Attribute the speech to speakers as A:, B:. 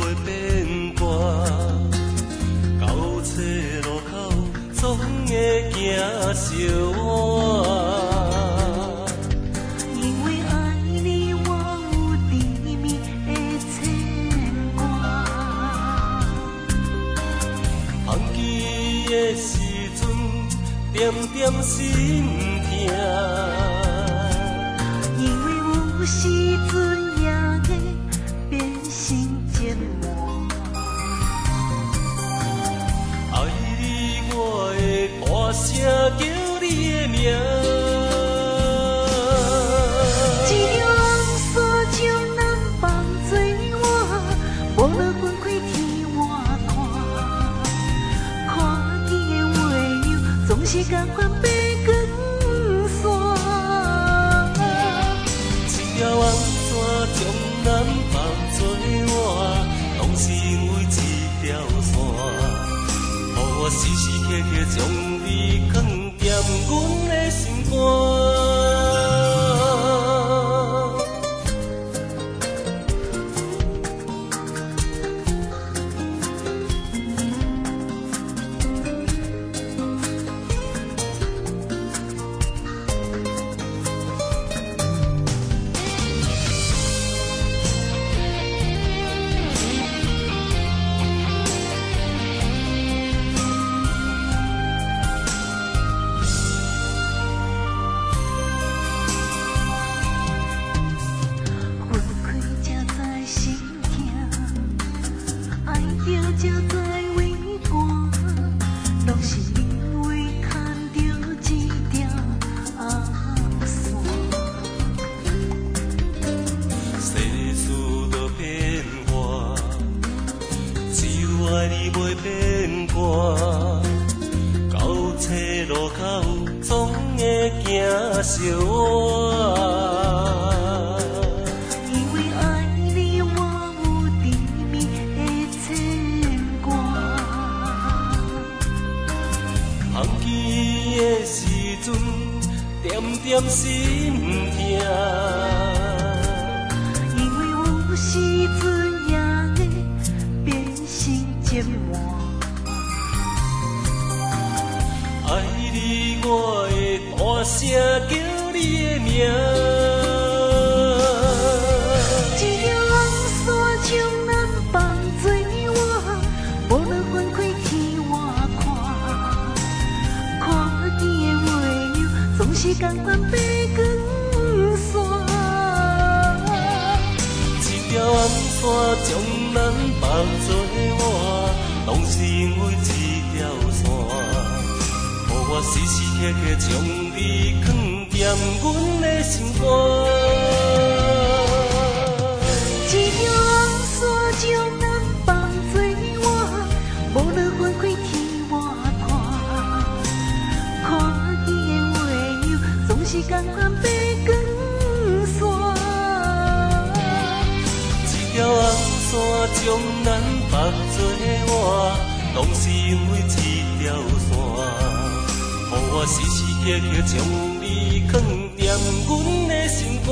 A: 袂变卦，到车路口总会行相换。
B: 因为爱你，我有甜蜜的牵挂。
A: 放弃的时阵，点点心痛。
B: 因为有时阵也会变心折磨。
A: 爱你，我会大声叫你的名。
B: 一条红线将咱放做我，无论分开天外看，看见的话语总是同款白光线。
A: 一条红线将咱放做我，拢是因为一条线，予我时时刻刻将你放踮阮的心肝。
B: 才知为寒，拢是因为牵着一条红线。
A: 世事都变化，只有爱你袂变卦。到车路口总会行相换。的时阵，点点心痛。
B: 因为有时阵也会变心折磨。
A: 爱你，我会大声叫你的名。
B: 一条红线将咱放做我，无论分开天外看见的话语总是同款白光线。
A: 一条红线将咱放做我，拢是因为一条线，予我时时刻刻将你放踮阮的心肝。
B: 一条红线将咱放做我，无论分开天外看见的话语总是同款白光线。
A: 一条红线将咱放做我，拢是因为一条线，予我时时刻刻将你放踮阮的心肝。